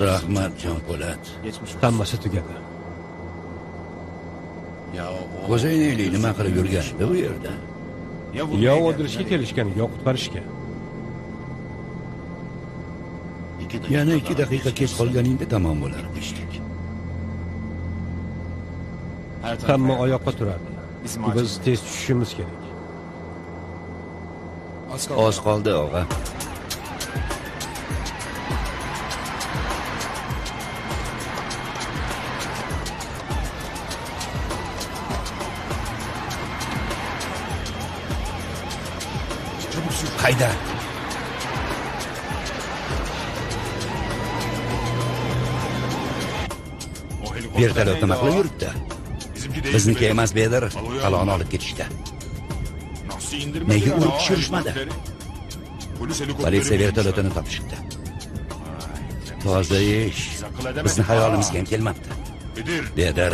Rahmat Jonpo'lat. Hammasi tugadi. O'zinglik nima qilib yurgandi bu yerda? Yo o'ldirishga kelishgan, yo qutqarishga. Yana 2 daqiqa kech qolganingda tamom bo'lardi. Hamma oyoqqa turadi. Biz tez tushishimiz kerak. Oz qoldi, og'a. Hayda. Vertolyot nima qilib yuribdi? Bizniki emas Bedir, qaloni olib ketishdi. Nega urib tushirishmadi? Politsiya vertolyotini topishibdi. Toza ish. Bizni hayolimizga ham kelmabdi. Bedir,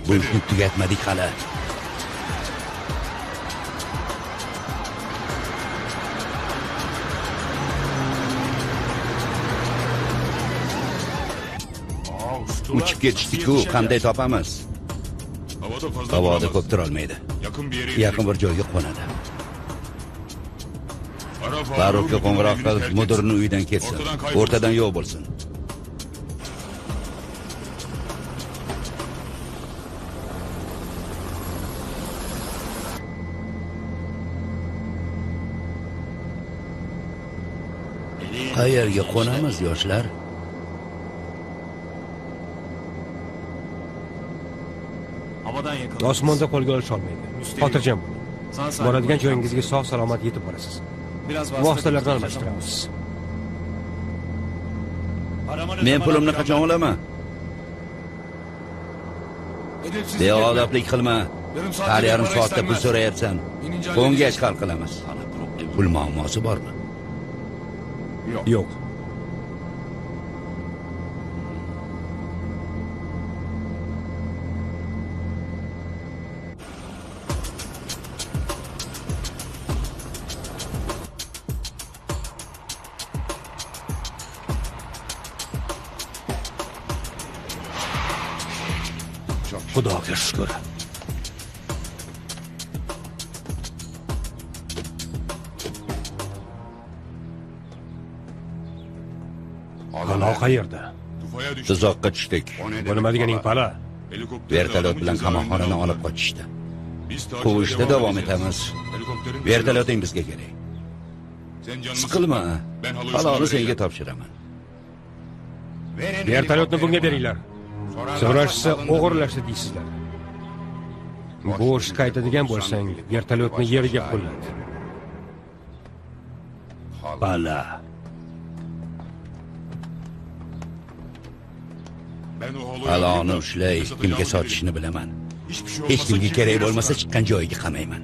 bu ishni tugatmadik hali. Uçib ketishdi-ku, qanday topamiz? Havoda ko'p turolmaydi. Yaqin bir joyga qo'nadi. Farruxga qo'ng'iroq qil, mudirning uyidan ketsin. O'rtadan yo'q bo'lsin. Qayerga qo'namiz, yoshlar? Osmonda qo'lga olish olmaydi. Xotirjam bo'ling. Boradigan joyingizga sog' salomat yetib borasiz. Vositalarni almashtiramiz. Men pulimni qachon olaman? Beodoblik qilma. Har yarim soatda pul so'rayapsan. Qo'ngach hal qilamiz. Pul muammosi bormi? Yo'q. Xudoga shukr. Qalo qayerda? Tuzoqqa tushdik. Bu nima deganing pala? Vertolyot bilan qamoqxonadan olib qochishdi. Quvishda davom etamiz. Vertolyoting bizga kerak. Siqilma. Qaloni senga topshiraman. Vertolyotni bunga beringlar. So'rashsa o'g'irlashdi deysizlar. Bu ishga qaytadigan bo'lsang, vertolyotni yerga qo'ylat. Bala. Qaloni ushlay, kimga sotishni bilaman. Hech kimga kerak bo'lmasa chiqqan joyiga qamayman.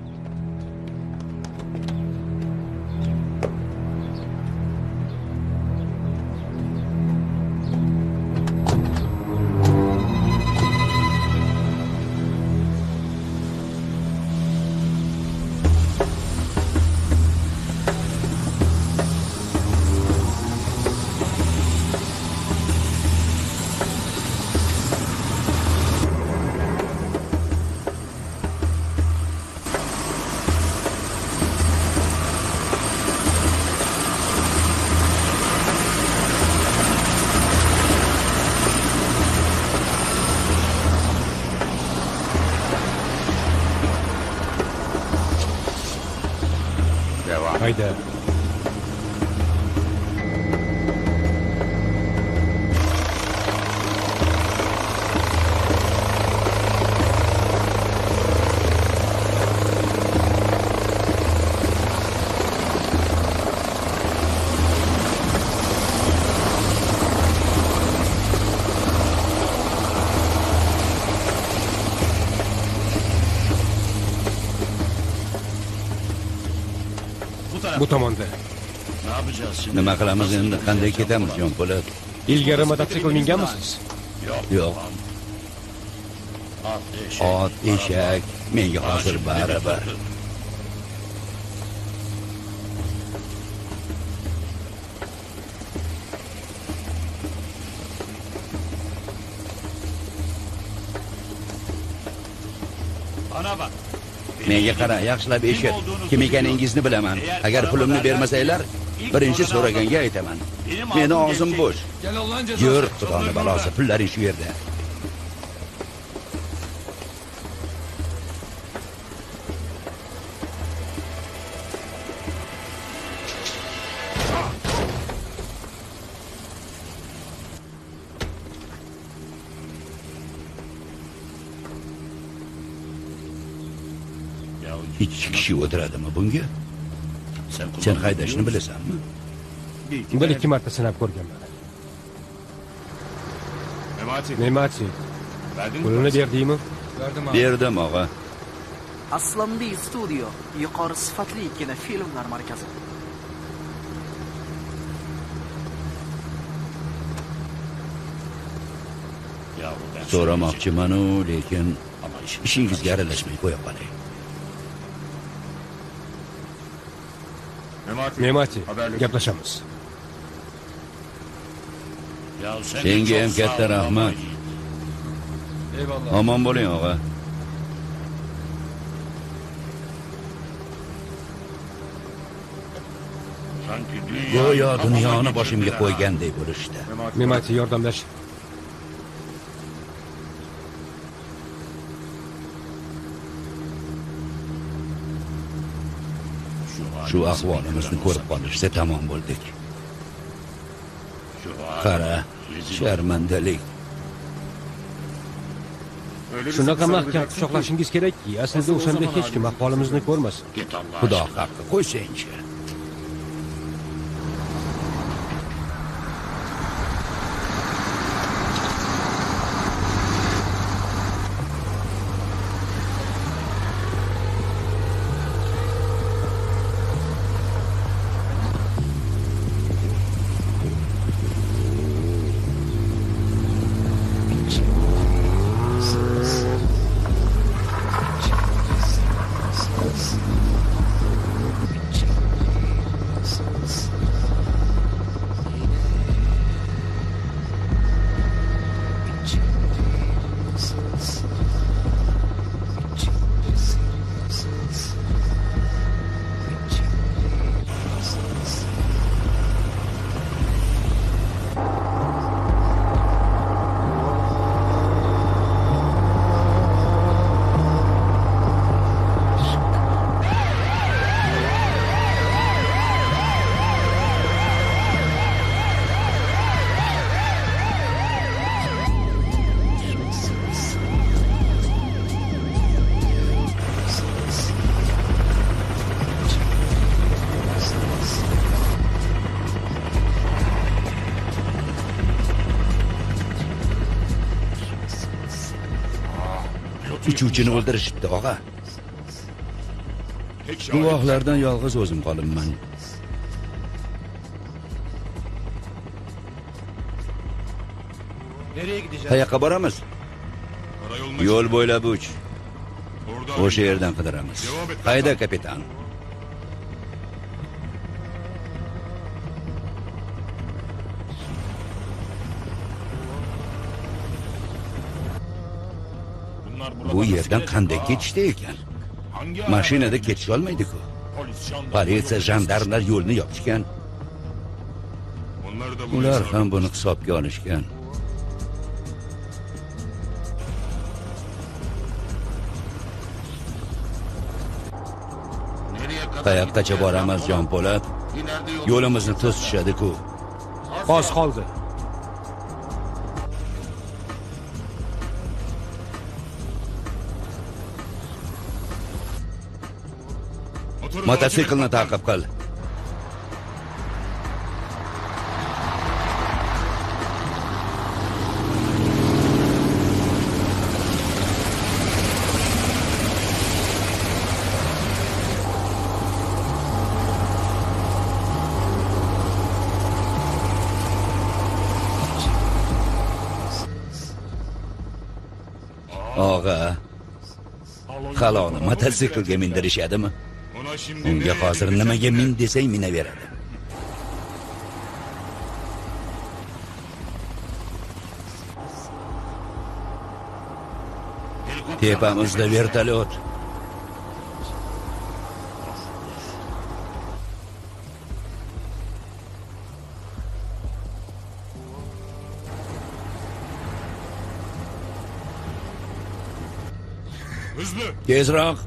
Hayda. Bu tomonda. Nima qilamiz endi? Qanday ketamiz, Jonpo'lat? Ilgari mototsikl minganmisiz? Yo'q. Ot, eshak, menga hozir baribir. Menga qara, yaxshilab eshit. Kim ekaningizni bilaman. Agar pulimni bermasanglar, birinchi so'raganga aytaman. Meni og'zim bo'sh. Yur, Xudoni balosi, pullaring shu yerda. Ikki kishi o'tiradimi bunga? Sen haydashni bilasanmi? Bir ikki marta sinab ko'rganman. Nemati. Pulini berdingmi? Berdim, og'a. Aslambiy studio yuqori sifatli kinofilmlar markazi. So'ramoqchiman-u, lekin ishingizga aralashmay qo'ya qolay. Nemati, gaplashamiz. Senga ham katta rahmat. Omon bo'ling, og'a. Go'yo dunyoni boshimga qo'yganday bo'lishdi. Nemati, yordamlash. Shu ahvolimizni ko'rib qolishsa tamom bo'ldik. Qara, sharmandalik. Shunaqa mahkam quchoqlashingiz kerakki, aslida o'shanda hech kim ahvolimizni ko'rmasin. Xudo haqqi, qo'ysangchi. Uchuvchini o'ldirishibdi, og'a. Guvohlardan yolg'iz o'zim qolibman. Qayoqqa boramiz? Yo'l bo'ylab uch. O'sha yerdan qidiramiz. Qayda, kapitan? Bu yerdan qanday ketishdi ekan? Mashinada ketisha olmaydi-ku. Politsiya, jandarmlar yo'lni yopishgan. Ular ham buni hisobga olishgan. Qayoqqacha boramiz, Jon Po'lat? Yo'limizni to'sishadi-ku. Oz qoldi. Mototsiklni ta'qib qil. Og'a, qaloni mototsiklga mindirishadimi? Unga hozir nimaga min desang minaveradi. Tepamizda vertolyot. Tezroq.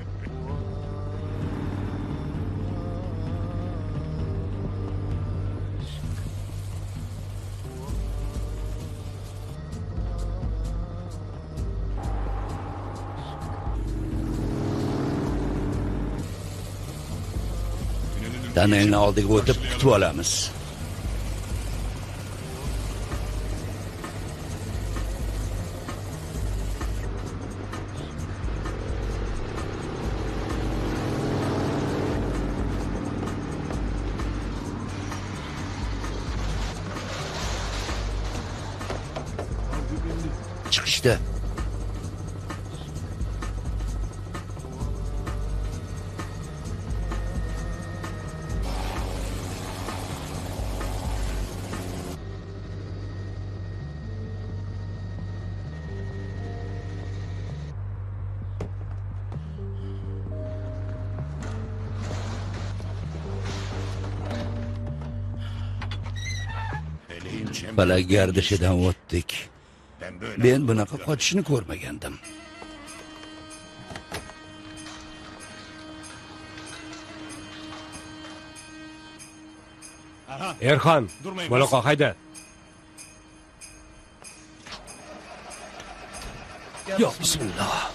Tonnelni oldiga o'tib kutib olamiz. Chiqishda. Falak gardishidan o'tdik. Men bunaqa qochishni ko'rmagandim. Erxon, Boloqo hayda. Yo, bismillah.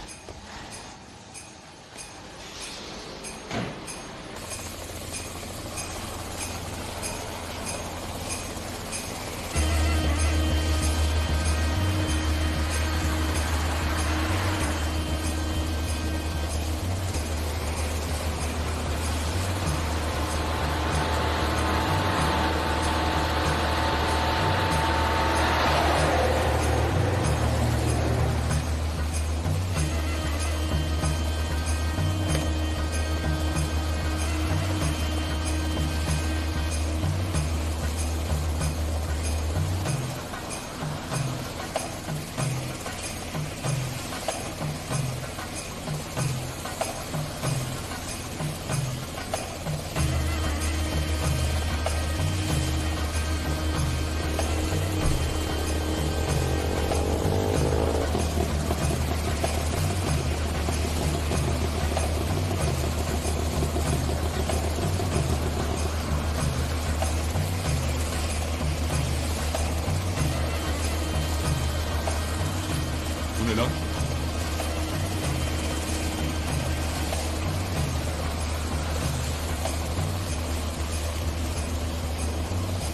Bu ne lan?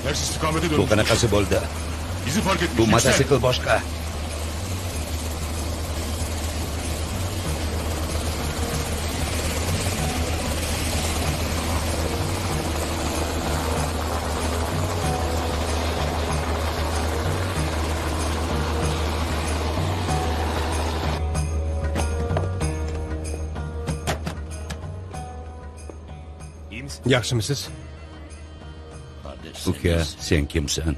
Ters istikamete Bu dönmüş. qanaqasi bo'ldi? Bizi fark etmiş. Bu Yüksel. motosikl boshqa. Yaxshimisiz? Uka, sen kimsan?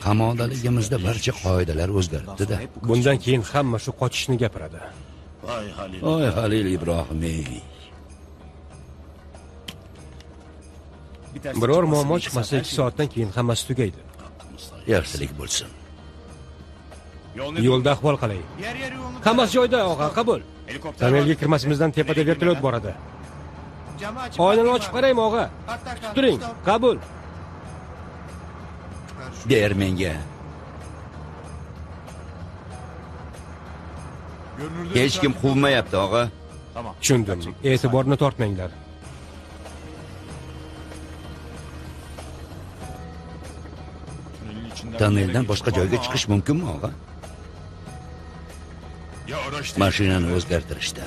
Qamoqdaligimizda barcha qoidalar o'zgaribdi-da. Bundan keyin hamma shu qochishni gapiradi. Voy Halil Ibrohimiy. Biror muammo chiqmasa 2 soatdan keyin hammasi tugaydi. Yaxshilik bo'lsin. Yo'lda ahvol qalay? Hammasi joyida, og'a, qabul. Tonnelga kirmasimizdan tepada vertolyot boradi. Oynani ochib qaraymi, og'a? Kutib turing, qabul. Der menga. Hech kim quvmayapti, og'a. Tushundim. E'tiborni tortmanglar. Tonneldan boshqa joyga chiqish mumkinmi, og'a? Ya araçta. Mashinani o'zgartirishda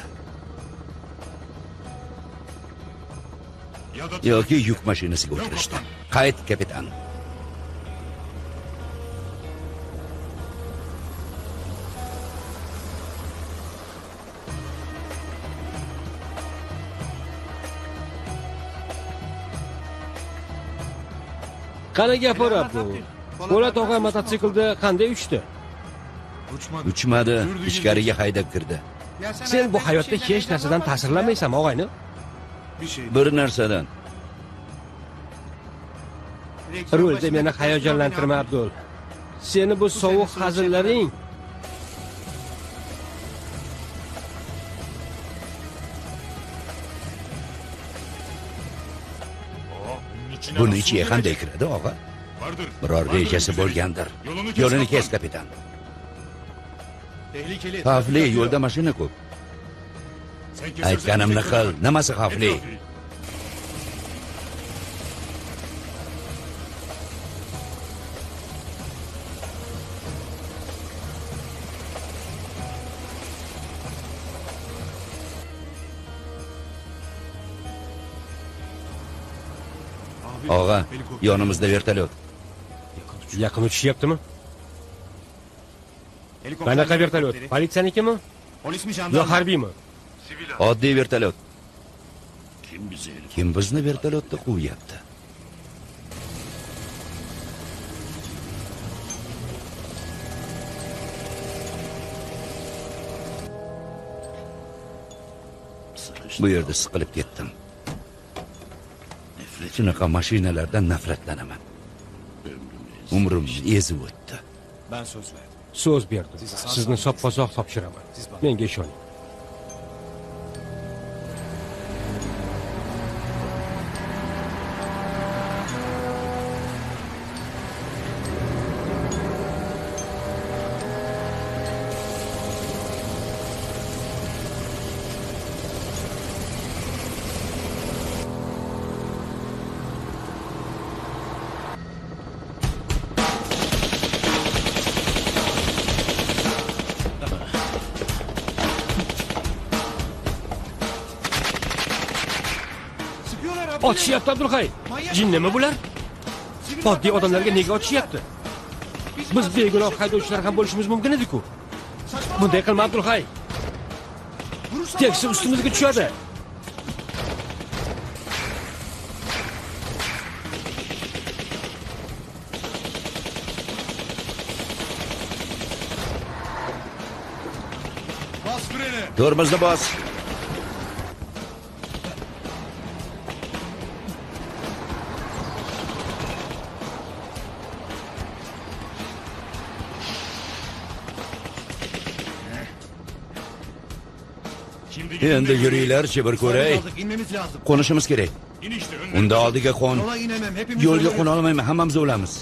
Ya da yoki yuk mashinasiga o'tirishda. Qayt, kapitan. Qani gapirib bu? Po'lat og'a mototsiklda qanday uchdi? Uchmadi, ichkariga haydab kirdi. Sen bu hayotda hech narsadan ta'sirlanmaysanmi, og'ayni? Bir narsadan. Rulda meni hayajonlantirma, Abdul. Seni bu sovuq hazillaring Buni ichiga qanday kiradi, og'a? Vardır. Biror rejasi bo'lgandir. Yo'lini kes, kapitan. Xavfli, yo'lda mashina ko'p. Sen kesersen Aytganimni tek qil. bırak. Nimasi xavfli? Og'a, yonimizda vertolyot. yaqin uchishyaptimi? Qanaqa vertolyot? Politsiyanikimi? Yo harbiymi? Oddiy vertolyot. Kim bizni vertolyotda quvyapti? Bu yerda siqilib ketdim. Shunaqa mashinalardan nafratlanaman. Umrimni ezib o'tdi. So'z berdim. Sizni soppa-sog' topshiraman. Menga ishoning. Otishyapti Abdulhay. Jinnimi bular? Oddiy odamlarga nega otishyapti? Biz begunoh haydovchilar ham bo'lishimiz mumkin edi-ku. Bunday qilma Abdulhay. Tekisi ustimizga tushadi. Tormozni bos. Endi yuringlar-chi bir ko'ray. Qo'nishimiz kerak. İn işte önüne. Unda oldiga qo'n. Yo'lga qo'na olmayman, hammamiz o'lamiz.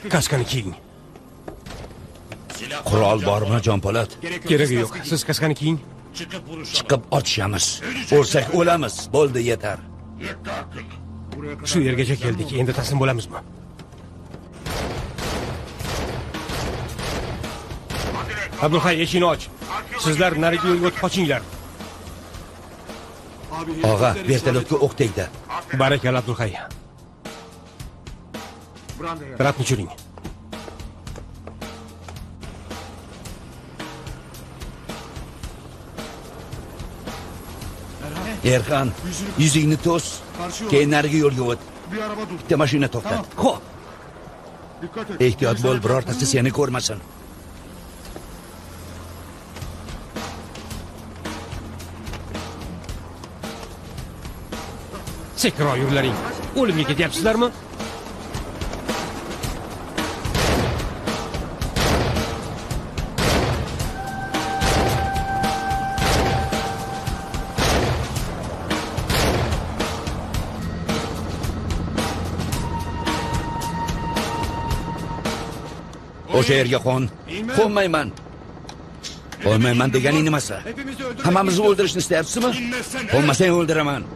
Kaskani kiying. Qurol bormi, Jon Polat? Keragi yo'q. Siz kaskani kiying. Chiqib otishamiz. O'lsak o'lamiz. Bo'ldi, yetar. Shu yergacha keldik. Endi taslim bo'lamizmi? Abdulhay, eshikni och. Sizlar narigi yo'lga o'tib qochinglar. Og'a, vertolyotga o'q tegdi. Barakalla Abdulhay. Ratni tushiring. Erxan, yuzingni to's. Keyin narigi yo'lga o't. Bitta mashina to'xtat. Xo'p. Ehtiyot bo'l, birortasi seni ko'rmasin. Sekro yurlaring. O'limga ketyapsizlarmi? O'sha yerga qo'n. Qo'nmayman. Qo'nmayman deganing nimasi? Hammamizni o'ldirishni istayapsizmi? Qo'nmasang o'ldiraman.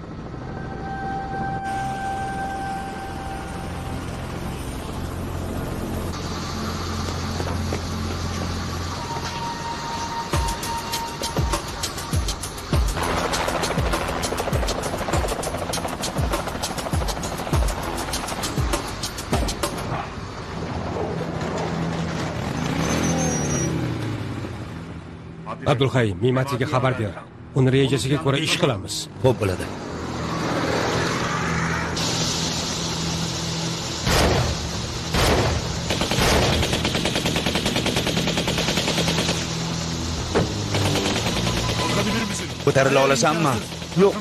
Abdulhay, Mematiga xabar ber. Uni rejasiga ko'ra ish qilamiz. Xo'p bo'ladi. Kalkabilir misin? Ko'tarila olasanmi? Yo'q.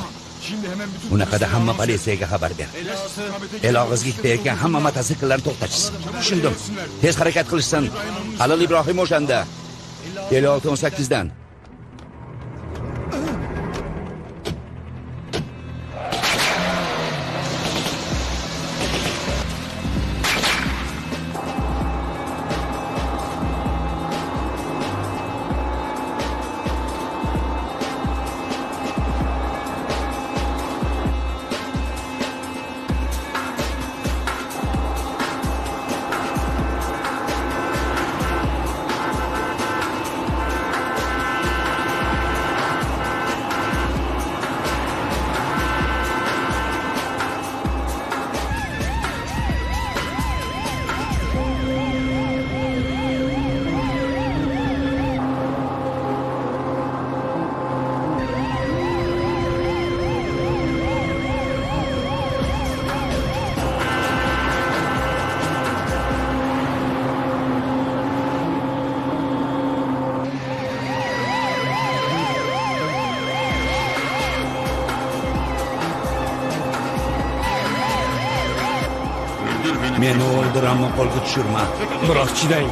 Şimdi hemen bütün... Unaqada hamma politsiyaga xabar ber. Elog'izga ketayotgan hamma mototsikllarni to'xtatishsin. Tushundim. Tez harakat qilishsin. Halil Ibrohim o'shanda. 56-18 dan. Meni o'ldiraman, qo'lga tushirma. Biroz chidang.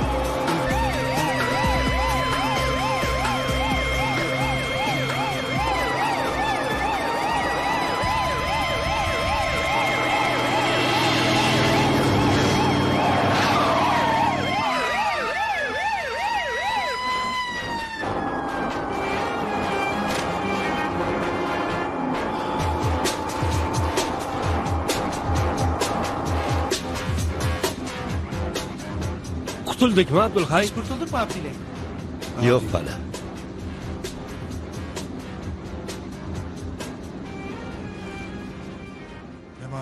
Qutuldikmi Abdulhay? Kurtuldukmu Abdilay? Yo'q hali.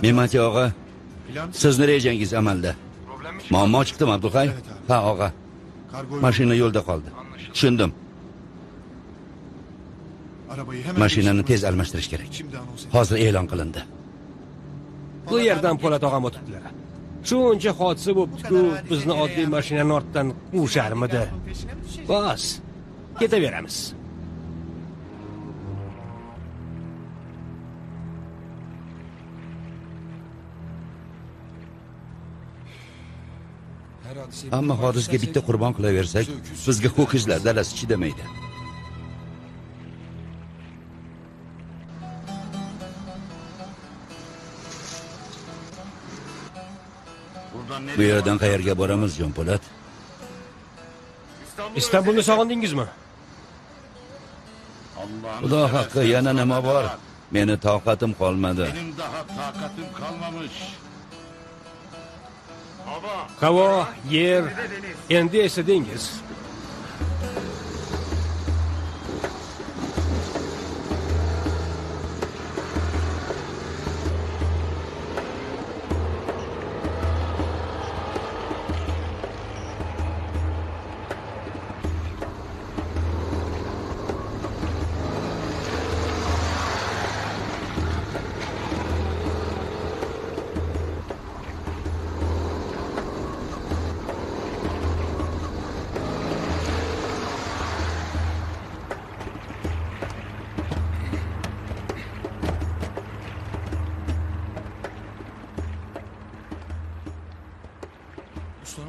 Memati og'a, sizni rejangiz amalda. Muammo chiqdimi Abdulhay? Ha, og'a. Mashina yo'lda qoldi. Tushundim. Mashinani tez almashtirish kerak. Hozir e'lon qilindi. Bu yerdan Po'lat og'am o'tibdilar. Shuncha hodisa bo'pti-ku, bizni oddiy mashinani ortdan quvsharmidi? Bas, ketaveramiz. Ammo hodisga bitta qurbon qilaversak, bizga ho'kizlar dalasi chidamaydi. Bu yerdan qayerga boramiz, Jon Po'lat? Istanbulni sog'indingizmi? Xudo haqqi, yana nima bor? Meni toqatim qolmadi. Benim daha takatim kalmamış. Havo, yer, endi esa dengiz.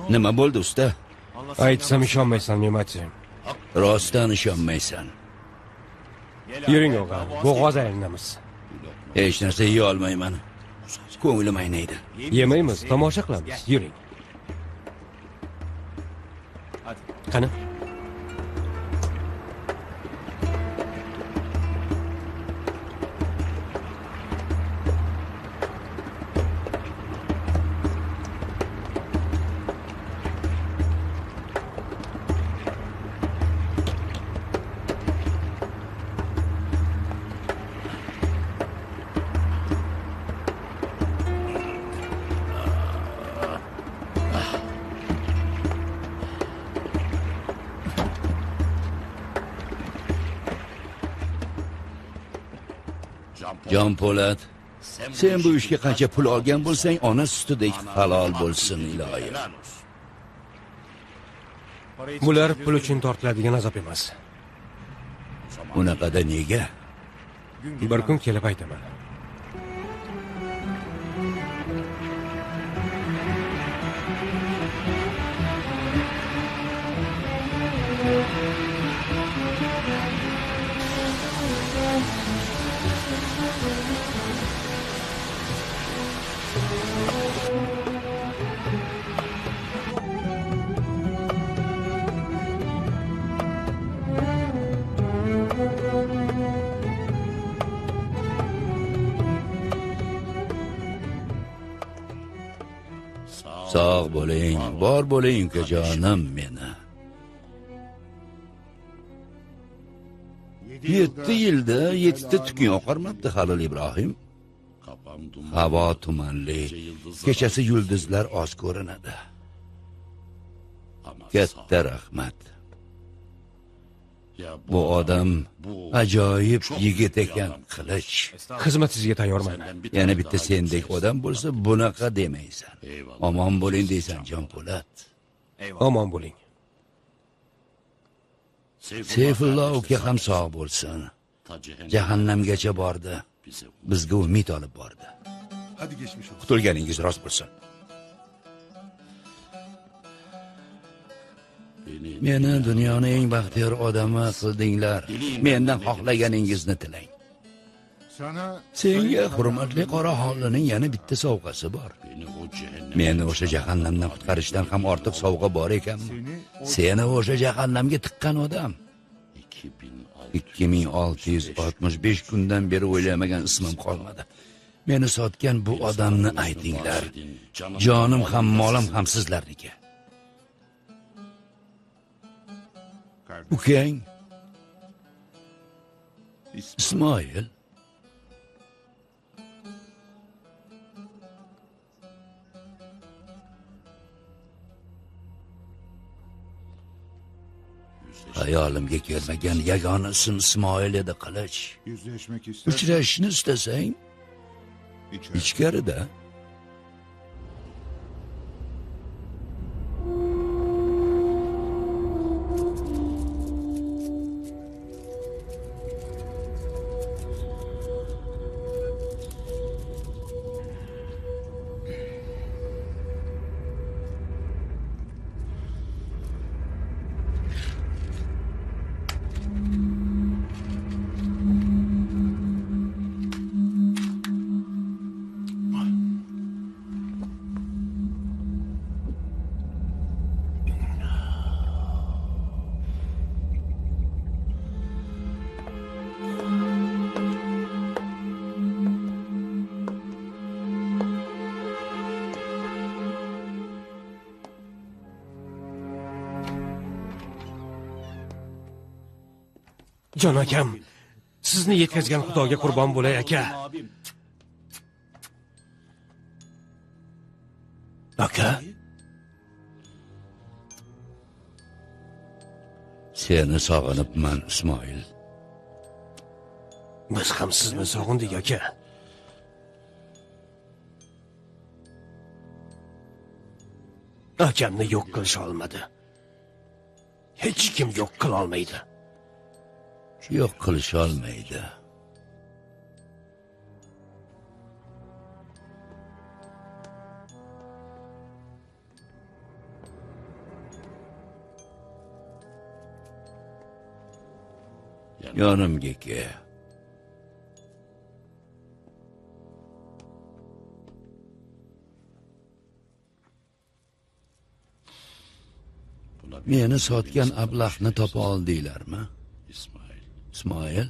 Nima bo'ldi, usta? Aytsam ishonmaysan, Memati. Rostdan ishonmaysan. Yuring og'a, bo'g'oz aylanamiz. Hech narsa yeya olmayman. Ko'nglim aynaydi. Yemaymiz, tomosha qilamiz. Yuring. Qani? Jon Po'lat, sen bu ishga qancha pul olgan bo'lsang, ona sutidek halol bo'lsin, iloyim. Bular pul uchun tortiladigan azob emas. Unaqada nega? Bir kun kelib aytaman. Sog' bo'ling, bor bo'ling ukajonim meni. 7 yilda 7 ta tukun oqarmabdi Halil Ibrohim. Havo tumanli, kechasi yulduzlar oz ko'rinadi. Katta rahmat. Bu odam ajoyib yigit ekan, Qilich. Xizmat sizga tayyorman. Yana bitta sendek odam bo'lsa, bunaqa demaysan. Omon bo'ling deysan, Jon Po'lat. Omon bo'ling. Seyfullo uka ham sog' bo'lsin. Jahannamgacha bordi. Bizga umid olib bordi. Hadi geçmiş olsun. Qutulganingiz rost bo'lsin. Meni dunyoning eng baxtiyor odami qildinglar. Mendan xohlaganingizni tilang. Sana Senga hurmatli qora hovlining yana bitta sovg'asi bor. Meni o'sha jahannamdan qutqarishdan ham ortiq sovg'a bor ekanmi? Seni o'sha jahannamga tiqqan odam. 2665 kundan beri o'ylamagan ismim qolmadi. Meni sotgan bu odamni aytinglar. Jonim ham, molim ham sizlarniki. Ukang Ismoil. Hayolimga kelmagan yagona ism Ismoil edi, Qilich. yüzleşmek istersen Uchrashishni istasang, içeri. ichkarida. Jon akam, sizni yetkazgan Xudoga qurbon bo'lay aka. Aka? Seni sog'inibman, Ismoil. Biz ham sizni sog'indik aka. Akamni yo'q qilish olmadi. Hech kim yo'q qila olmaydi. Yo'q qilish olmaydi. Yonimga kel. Meni sotgan ablahni topa oldinglarmi? Ismoil?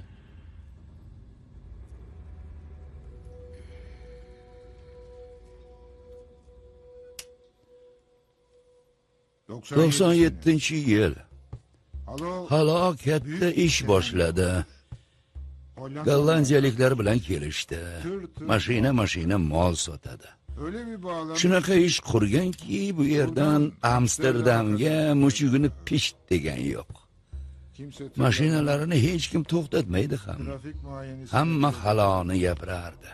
Doksan yettinchi yil. Halokatda ish boshladi. Gollandiyaliklar bilan kelishdi. Mashina mol sotadi. Shunaqa ish qurganki, bu yerdan Amsterdamga mushugini pisht degan yo'q. Kimse Mashinalarini hech kim to'xtatmaydi ham. trafik muayenesi. Hamma haloni gapirardi.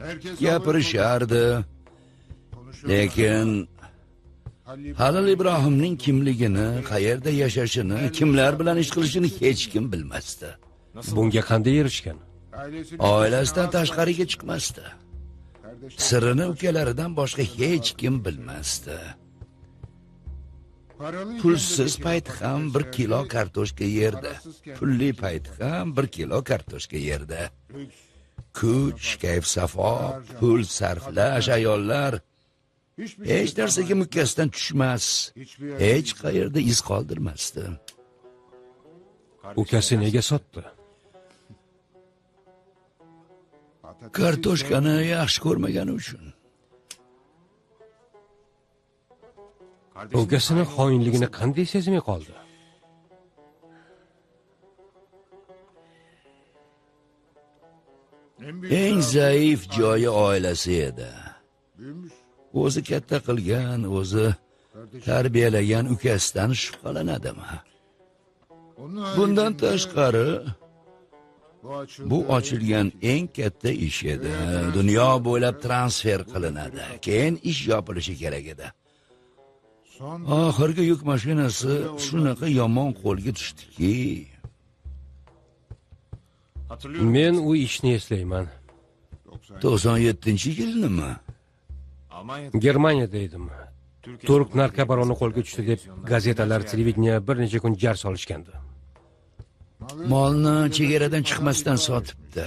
Herkes Gapirishardi, lekin Halil Ibrohimning kimligini, qayerda yashashini, kimlar bilan ish qilishini hech kim bilmasdi. Bunga qanday erishgan? Oilasidan tashqariga chiqmasdi. Sirini ukalaridan boshqa hech kim bilmasdi. Pulsiz payt ham 1 kilo kartoshka yerdi. Pulli payt ham 1 kilo kartoshka yerdi. Kuch, kayf safo, pul sarflash, ayollar hech narsaga mukkasidan tushmas, hech qayerda iz qoldirmasdi. Ukasi nega sotdi? Kartoshkani yaxshi ko'rmagani uchun. Ukasini xoinligini qanday sezmay qoldi? Eng zaif joyi oilasi edi. O'zi katta qilgan, o'zi tarbiyalagan ukasidan shubhalanadimi? Bundan tashqari, bu ochilgan eng katta ish edi. Dunyo bo'ylab transfer qilinadi. Keyin ish yopilishi kerak edi. Oxirgi yuk mashinasi shunaqa yomon qo'lga tushdiki, Men u ishni eslayman. 97-yilnimi? Germaniyada edim. Turk narkobaroni qo'lga tushdi deb gazetalar, televideniya bir necha kun jar solishgandi. Molni chegaradan chiqmasdan sotibdi.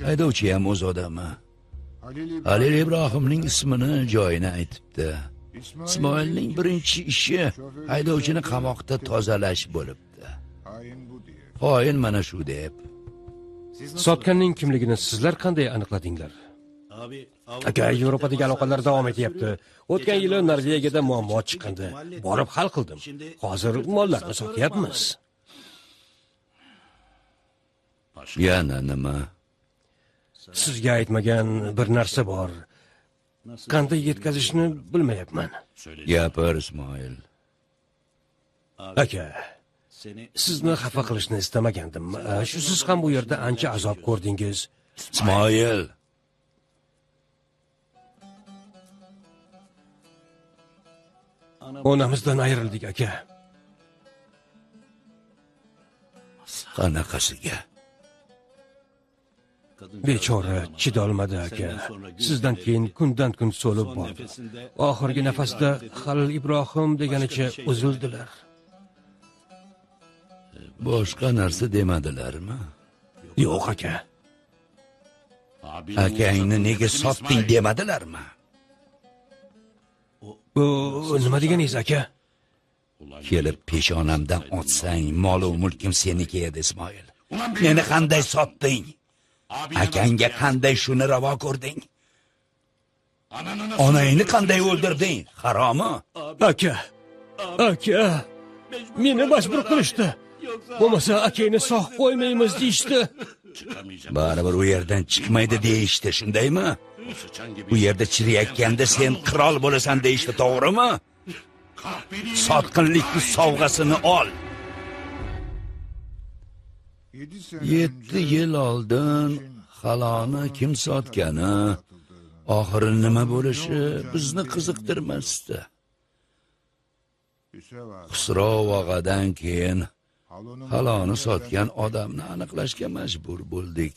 Haydovchi ham o'z odami. Halil Ibrohimning ismini, joyini aytibdi. Ismoilning birinchi ishi haydovchini qamoqda tozalash bo'libdi. Xoin mana shu deb. Sotganning kimligini sizlar qanday aniqladinglar? Aka, Yevropadagi aloqalar davom etyapti. O'tgan yili Norvegiyada muammo chiqqandi. Borib hal qildim. Hozir mollarni sotyapmiz. Yana nima? Sizga aytmagan bir narsa bor. Qanday yetkazishni bilmayapman. Gapir, Ismoil. Aka, sizni xafa qilishni istamagandim. Shu siz ham bu yerda ancha azob ko'rdingiz. Ismoil. Onamizdan ayrildik, aka. Qanaqasiga? Bechora chidolmadi, aka. Sizdan keyin kundan kun so'lib bordi. Oxirgi nafasda Halil Ibrohim deganicha uzildilar. Boshqa narsa demadilarmi? Yo'q, aka. Akangni nega sotding demadilarmi? Bu nima deganingiz, aka? Kelib peshonamdan otsang, mol-u mulkim seniki edi, Ismoil. Meni qanday sotding? Akangga qanday shuni ravo ko'rding? Onangni qanday o'ldirding? Haromi? Aka. Meni majbur qilishdi. Bo'lmasa akangni sog' qo'ymaymiz deyishdi. Baribir u yerdan chiqmaydi deyishdi, shundaymi? Bu yerda chiriyotganda sen qirol bo'lasan deyishdi, to'g'rimi? Sotqinlikning sovg'asini ol. 7 yil oldin xaloni kim sotgani, oxiri nima bo'lishi bizni qiziqtirmasdi. Xusro vog'adan keyin xaloni sotgan odamni aniqlashga majbur bo'ldik.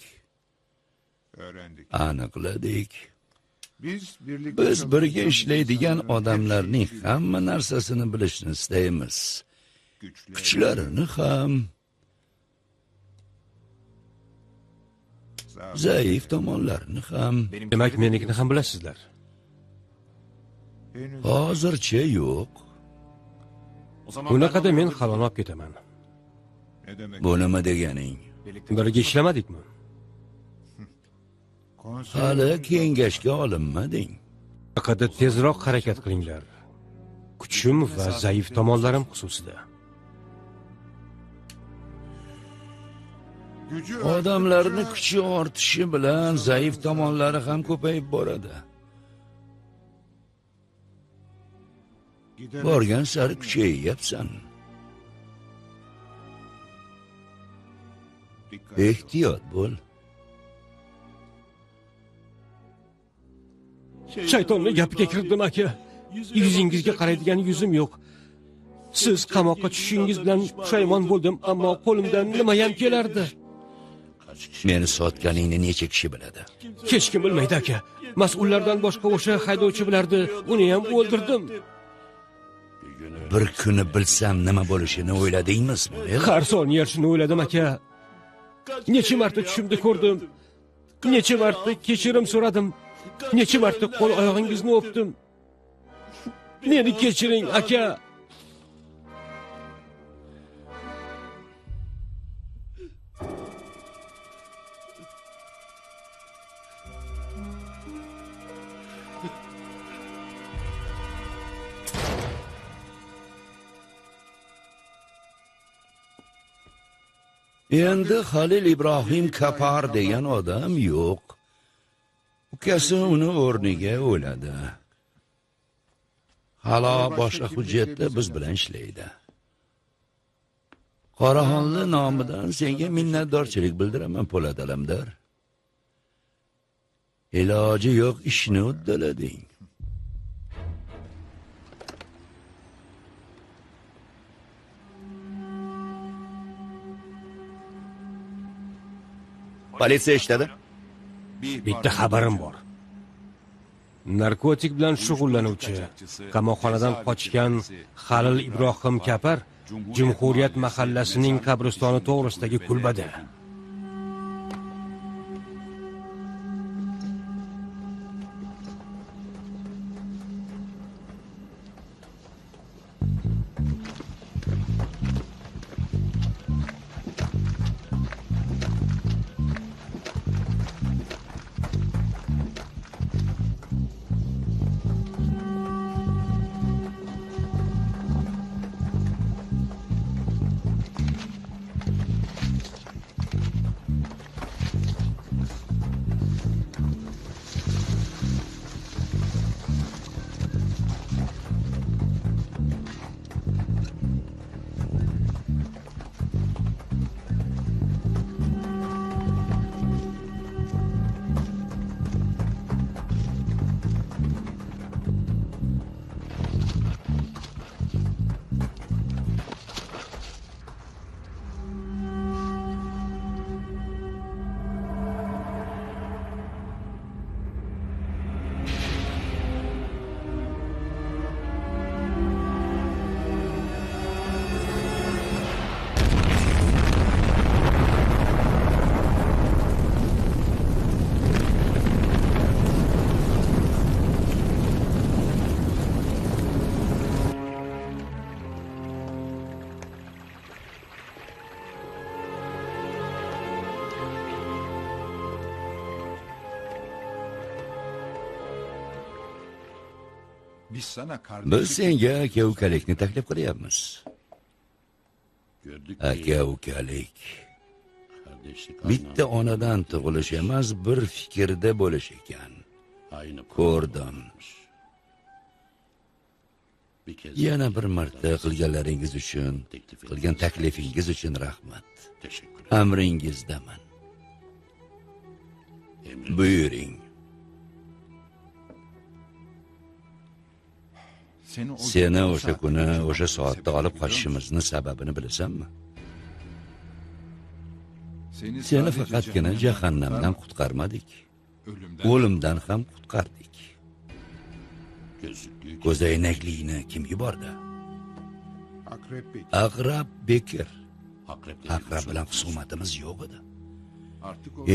Aniqladik. Biz birga ishlaydigan odamlarning hamma narsasini bilishni istaymiz. Kuchlarini ham, zaif tomonlarini ham. Demak, menikini ham bilasizlar. Hozircha yo'q. Bunaqada men xaloni olib ketaman. Bu nima deganing? Birga ishlamadikmi? Hali kengashga olinmading. Faqat tezroq harakat qilinglar. Kuchim va zaif tomonlarim xususida. Odamlarning kuchi ortishi bilan zaif tomonlari ham ko'payib boradi. borgan sari kuchayyapsan. Ehtiyot bo'l. Shaytonning gapiga kirdim aka. Yuzingizga qaraydigan yuzim yo'q. Siz qamoqqa tushishingiz bilan pushaymon bo'ldim, ammo qo'limdan nima ham kelardi? Meni sotganingni necha kishi biladi? Hech kim bilmaydi aka. Mas'ullardan boshqa o'sha haydovchi bilardi. Uni ham o'ldirdim. Bir kuni bilsam nima bo'lishini o'yladingmi, Ismoil? Har soniya shuni o'yladim aka. Necha marta tushimda ko'rdim. Necha marta kechirim so'radim. Necha marta qo'l oyog'ingizni o'pdim. Meni kechiring aka. Endi Halil Ibrohim Kapar degan odam yo'q. Ukasi uni o'rniga o'yladi. Halo boshqa hujjatda biz bilan ishlaydi. Qoraxonli nomidan senga minnatdorchilik bildiraman, Po'lat Alamdor. Iloji yo'q ishni uddalading. Politsiya ishladi. Bitta xabarim bor. Narkotik bilan shug'ullanuvchi, qamoqxonadan qochgan Halil Ibrohim Kapar Jumhuriyat mahallasining qabristoni to'g'risidagi kulbada. Biz senga aka-ukalikni taklif qilyapmiz. Aka-ukalik. Bitta onadan tug'ilish emas, bir fikrda bo'lish ekan. Ko'rdim. Yana bir marta qilganlaringiz uchun, qilgan taklifingiz uchun rahmat. Amringizdaman. Buyuring. Seni o'sha kuni, o'sha soatda olib qochishimizning sababini bilasanmi? Seni faqatgina jahannamdan qutqarmadik, o'limdan ham qutqardik. Ko'zoynaklikni kim yubordi? Aqrab Bekir. Aqrab bilan husumatimiz yo'q edi.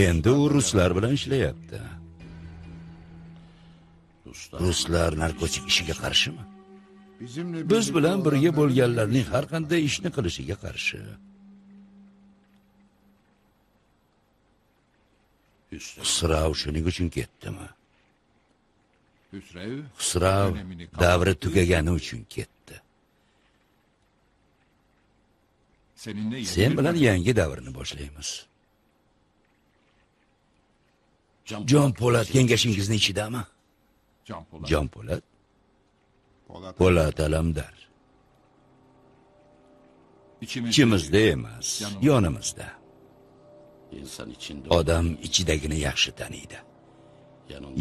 Endi u ruslar bilan ishlayapti. Ruslar narkotik ishiga qarshimi? Biz bilan birga bo'lganlarning har qanday ishni qilishiga qarshi. Husrav shuning uchun ketdimi? Husrav davri tugagani uchun ketdi. Sen bilan yangi davrni boshlaymiz. Jon Po'lat kengashingizni ichidami? Jon Po'lat? Po'lat Alamdar. İchimizda emas, yonimizda. Odam ichidagini yaxshi taniydi.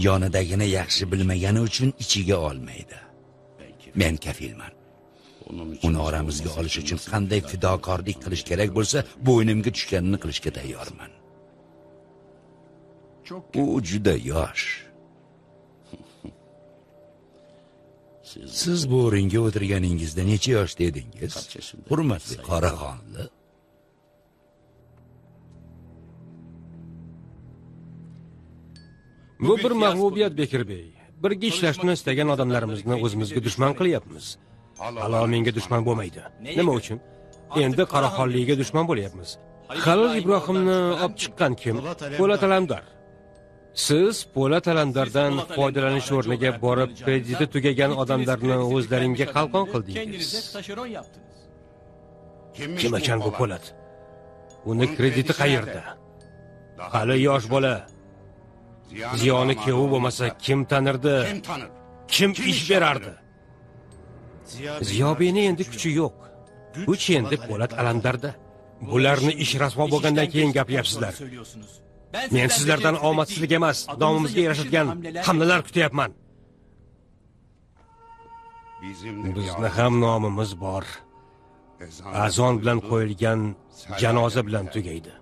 Yonidagini yaxshi bilmagani uchun ichiga olmaydi. Men kafilman. Uni oramizga olish uchun qanday fidokorlik qilish kerak bo'lsa, bo'ynimga tushganini qilishga tayyorman. U juda yosh. Siz bu o'ringa o'tirganingizda necha yoshda edingiz? Hurmatli Qoraxonli. Bu bir mag'lubiyat Bekirbey. Birga ishlashni istagan odamlarimizni o'zimizga dushman qilyapmiz. Halol menga dushman bo'lmaydi. Nima uchun? Endi Qoraxonliga dushman bo'lyapmiz. Halol Ibrohimni olib chiqqan kim? Po'lat Alamdar. Siz Po'lat Alamdardan foydalanish o'rniga borib, krediti tugagan odamlarni o'zlaringga qalqon qildingiz. Kim ekan bu Po'lat? Uni krediti qayerda? Hali yosh bola. Ziyoni kevu bo'lmasa kim tanirdi? Kim ish berardi? Ziyobeyni endi kuchi yo'q. Kuch endi Po'lat Alamdarda. Bularni ish rasvo bo'lgandan keyin gapiryapsizlar. Men sizlardan omadsizlik emas, nomimizga yarashadigan hamlalar kutyapman. Bizni ham nomimiz bor. Azon bilan qo'yilgan janoza bilan tugaydi.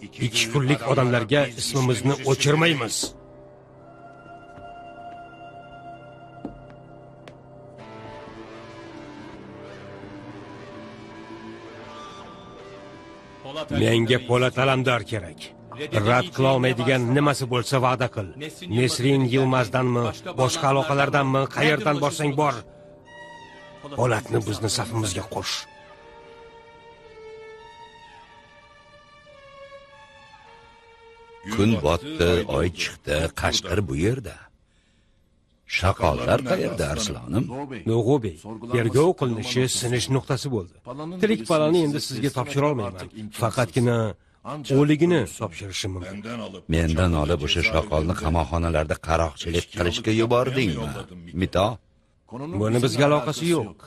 2 kunlik odamlarga ismimizni o'chirmaymiz. Menga Po'lat Alamdar kerak. Rad qila olmaydigan nimasi bo'lsa va'da qil. Nesrin Yilmazdanmi, boshqa aloqalardanmi, qayerdan borsang bor. Po'latni bizni safimizga qo'sh. Kun botdi, oy chiqdi, Qashqar bu yerda. Shaqollar qayerda Arslonim? No'g'ubey, tergov qilinishi sinish nuqtasi bo'ldi. Tirik palani endi sizga topshira olmayman. Faqatgina o'ligini topshirishim mumkin. Mendan olib o'sha shoqolni qamoqxonalarda qaroqchilik qilishga yubordingmi? Mito? Buni bizga aloqasi yo'q.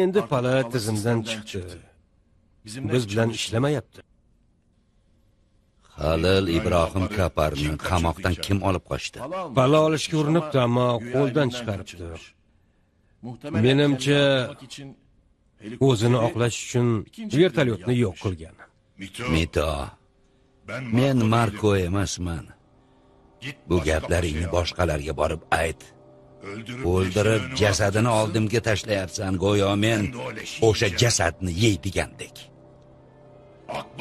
Endi pala tizimdan chiqdi. Biz bilan ishlamayapti. Halil Ibrohim Kaparni qamoqdan kim olib qochdi? Pala olishga urinibdi, ammo qo'ldan chiqaribdi. Menimcha o'zini oqlash uchun vertolyotni yo'q qilgan. Mito, men Marko emasman. Bu gaplaringni boshqalarga borib ayt. O'ldirib jasadini oldimga tashlayapsan, go'yo men o'sha jasadni yeydigandek.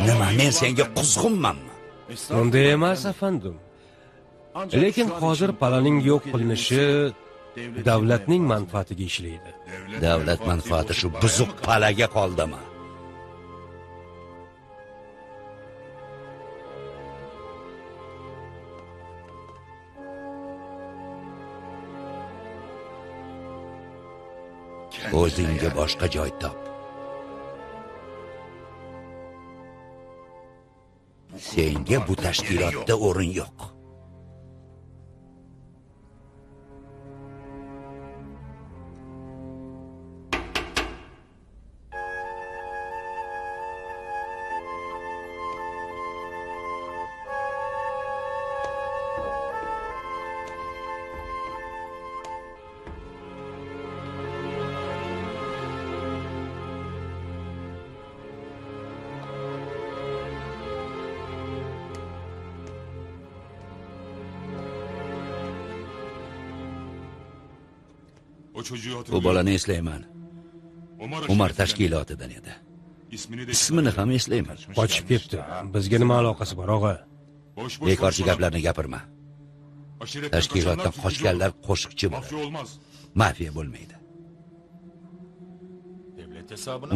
Nima, men senga quzg'unmanmi? Unday emas, afandim. Lekin hozir palaning yo'q qilinishi davlatning manfaatiga ishlaydi. Davlat manfaati shu buzuq palaga qoldimi? O'zingga boshqa joy top. Senga bu tashkilotda o'rin yo'q. Bu bolani eslayman. Umar tashkilotidan edi. Ismini ham eslayman. Qochib ketdi. Bizga nima aloqasi bor, og'a? Bekorchi gaplarni gapirma. Tashkilotdan qochganlar qo'shiqchi bo'ladi. Mafiya bo'lmaydi.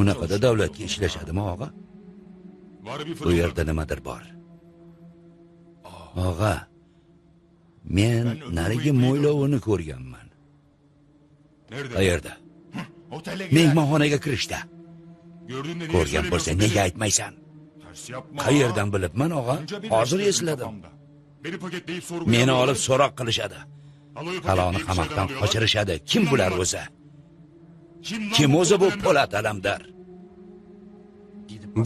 Unaqada davlatga ishlashadimi, og'a? Bu yerda nimadir bor. Og'a, men narigi mo'ylovini ko'rganman. Qayerda? Mehmonxonaga kirishda. Ko'rgan bo'lsang, nega aytmaysan? Qayerdan bilibman, og'a? Hozir esladim. Meni olib so'roq qilishadi. Qaloni qamoqdan qochirishadi. Kim bular o'zi? Kim o'zi bu Po'lat Alamdar?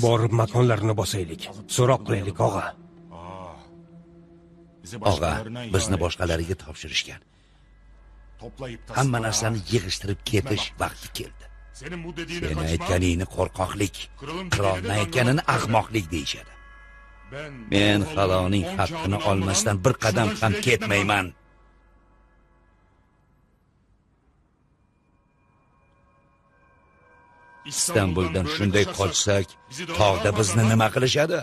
Borib makonlarini bosaylik. So'roq qilaylik, og'a. Og'a, bizni boshqalariga topshirishgan. Hamma narsani yig'ishtirib ketish vaqti keldi. Seni aytganingni qo'rqoqlik, qirolni aytganini ahmoqlik deyishadi. Men Xaloning haqqini olmasdan bir qadam ham ketmayman. Istanbuldan shunday qochsak, tog'da bizni nima qilishadi?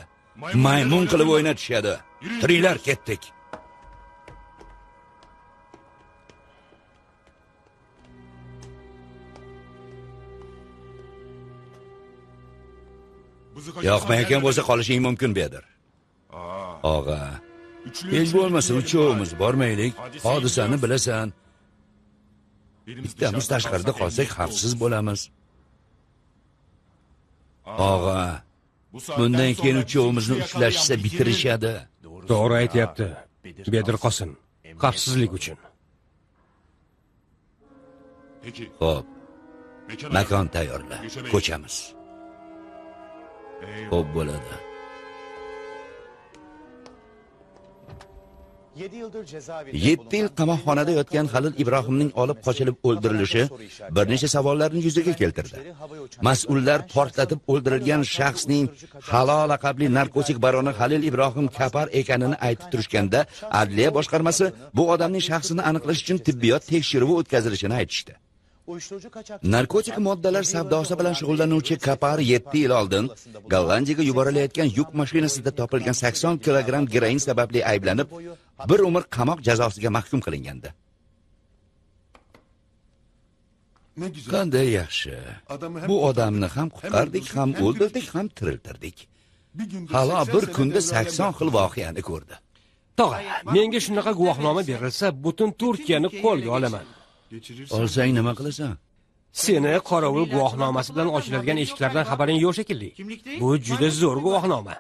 Maymun qilib o'ynatishadi. Tiringlar, ketdik. Yoqmayotgan bo'lsa qolishing mumkin Bedir. Og'a, hech bo'lmasa uchovimiz bormaylik. Hodisani bilasan. Bittamiz tashqarida qolsak xavfsiz bo'lamiz. Og'a, bundan keyin uchovimizni ushlashsa bitirishadi. To'g'ri aytayapti. Bedir Qosim, xavfsizlik uchun. Xo'p. Makon tayyorla. Ko'chamiz. Xo'p bo'ladi. 7 yil qamoqxonada yotgan Halil Ibrohimning olib qochilib o'ldirilishi bir necha savollarni yuzaga keltirdi. Mas'ullar portlatib o'ldirilgan shaxsning Halo laqabli narkotik baroni Halil Ibrohim Kapar ekanini aytib turishganda, Adliya boshqarmasi bu odamning shaxsini aniqlash uchun tibbiyot tekshiruvi o'tkazilishini aytishdi. Narkotik moddalar savdosi bilan shug'ullanuvchi Kapar 7 yil oldin Gollandiyaga yuborilayotgan yuk mashinasida topilgan 80 kilogramm geroin sababli ayblanib, bir umr qamoq jazosiga mahkum qilingandi. Qanday yaxshi. Bu odamni ham qutqardik, ham o'ldirdik, ham tiriltirdik. Halo bir kunda 80 xil voqeani ko'rdi. Tog'a, menga shunaqa guvohnoma berilsa, butun Turkiyani qo'lga olaman. Olsang nima qilasan? Seni qorovul guvohnomasi bilan ochiladigan eshiklardan xabaring yo'q shekilli. Bu juda zo'r guvohnoma.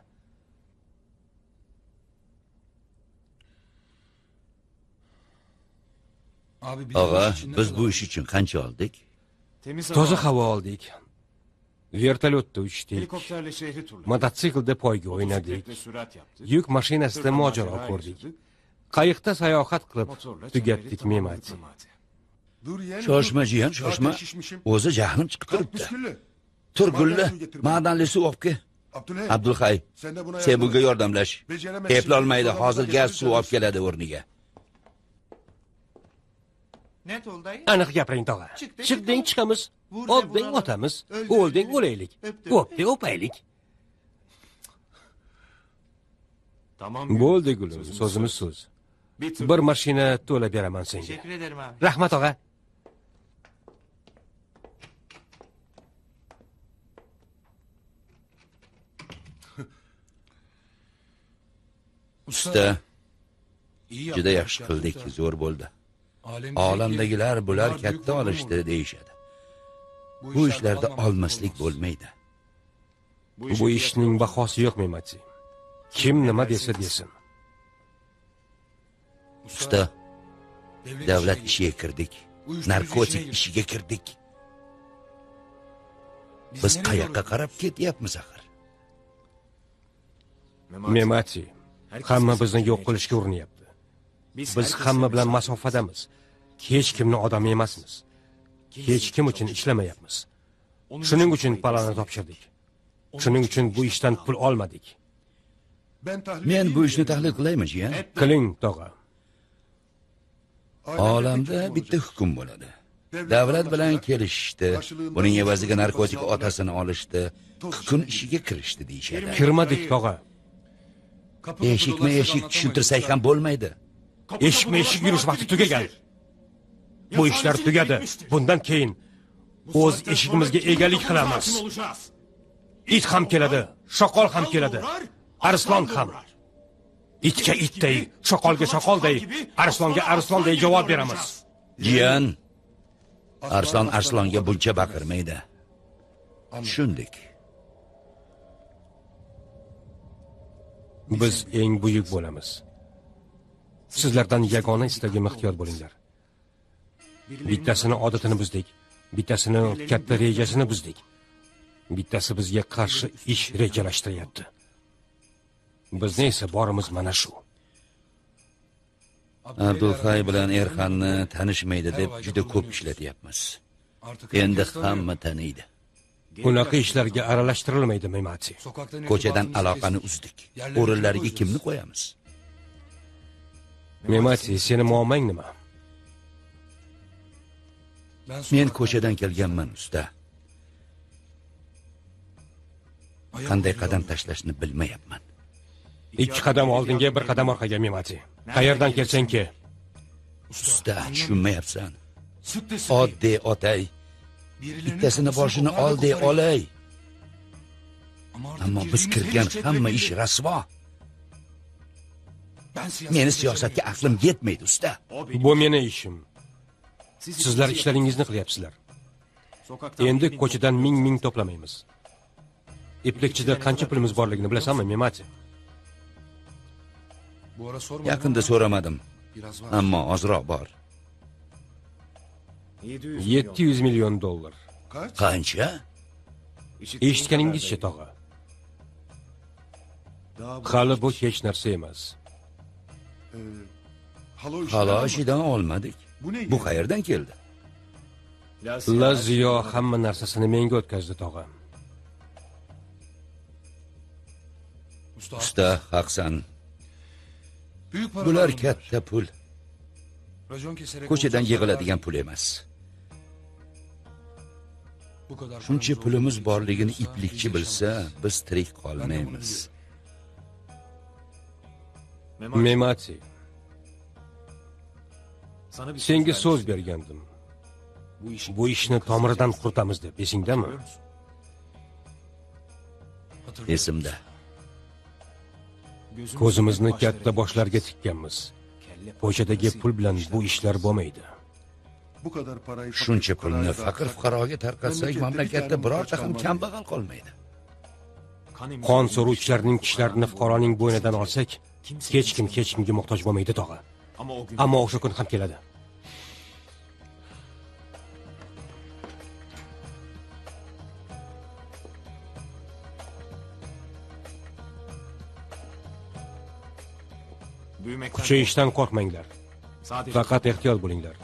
Og'a, biz bu ish uchun qancha oldik? Toza havo oldik. Vertolyotda uchdik. Mototsiklda poyga o'ynadik. Yuk mashinasida mojaro ko'rdik. Qayiqda sayohat qilib tugatdik Memati. Shoshma jiyan, shoshma. O'zi jahlim chiqib turibdi. Turgulla, ma'danli suv olib kel. Abdulhay, sen bunga yordamlash. Eplolmaydi, hozir gaz suv olib keladi o'rniga. Aniq gapiring, tog'a. Chiqding chiqamiz, otding otamiz, o'lding o'laylik, o'pding o'paylik. Bo'ldi gulim, so'zimiz so'z. Bir mashina to'la beraman senga. Teşekkür ederim abi. Rahmat og'a. Usta, juda yaxshi qildik, zo'r bo'ldi. Olamdagilar bular katta olishdi deyishadi. Bu ishlarda olmaslik bo'lmaydi. Bu ishning bahosi yo'q, Memati. Kim nima desa desin. Usta, davlat ishiga kirdik. Narkotik ishiga kirdik. Biz qayoqqa qarab ketyapmiz axir? Memati, hamma bizni yo'q qilishga uriniryapti. Biz hamma bilan masofadamiz. Hech kimni odam emasmiz. Hech kim uchun ishlamayapmiz. Shuning uchun palani topshirdik. Shuning uchun bu ishdan pul olmadik. Men bu ishni tahlil qilaymi, jiyan? Qiling, tog'a. Olamda bitta hukm bo'ladi. Davlat bilan kelishishdi. Buning evaziga narkotik otasini olishdi. Hukm ishiga kirishdi deyishadi. Kirmadik, tog'a. Eshik tushuntirsak ham bo'lmaydi. Eshik yurish vaqti tugagan. Bu ishlar tugadi. Bundan keyin o'z eshigimizga egalik qilamiz. It ham keladi, shoqol ham keladi, arslon ham. Itga itday, shoqolga shoqolday, arslonga arslonday javob beramiz. Jiyan, arslonga buncha baqirmaydi. Tushundik. Biz eng buyuk bo'lamiz. Sizlardan yagona istagim ixtiyor bo'linglar. Bittasini odatini buzdik. Bittasini katta rejasini buzdik. Bittasi bizga qarshi ish rejalashtiryapti. Bizni esa borimiz mana shu. Abdulhay bilan Erxanni tanishmaydi deb juda ko'p ishlatyapmiz. Endi hamma taniydi. Bunaqa ishlarga aralashtirilmaydi, Memati. Ko'chadan aloqani uzdik. O'rinlariga kimni qo'yamiz? Memati, seni muammang nima? Men ko'chadan kelganman, usta. Qanday qadam tashlashni bilmayapman. 2 qadam oldinga, 1 qadam orqaga, Memati. Qayerdan kelsang-ki? Usta, tushunmayapsan. Oddiy otay. Bittasini boshini ol dey olay. Ammo biz kirgan hamma ish rasvo. Meni siyosatga aqlim yetmaydi, usta. Bu meni ishim. Sizlar ishlaringizni qilyapsizlar. Endi ko'chadan ming to'plamaymiz. Iplikchida qancha pulimiz borligini bilasanmi, Memati? Yaqinda so'ramadim. Ammo ozroq bor. 700 million dollar. Qancha? Eshitganingizcha, tog'a. Hali bu hech narsa emas. Haloshidan olmadik. Bu qayerdan keldi? Laziyo hamma narsasini menga o'tkazdi, tog'a. Usta, haqsan. Bular katta pul. Ko'chadan yig'iladigan pul emas. Shuncha pulimiz borligini iplikchi bilsa, biz tirik qolmaymiz. Memati, senga so'z bergandim. Bu ishni tomiridan quritamiz deb, esingdami? Esimda. Ko'zimizni katta boshlarga tikkanmiz. Ko'chadagi pul bilan bu ishlar bo'lmaydi. Shuncha pulni faqir fuqaroga tarqatsak, mamlakatda birorta ham kambag'al qolmaydi. Qon so'ruvchilarning kishilarini fuqaroning bo'ynidan olsak, hech kimga muhtoj bo'lmaydi, tog'a. Ammo o'sha kun ham keladi. Kuchayishdan qo'rqmanglar. Faqat ehtiyot bo'linglar.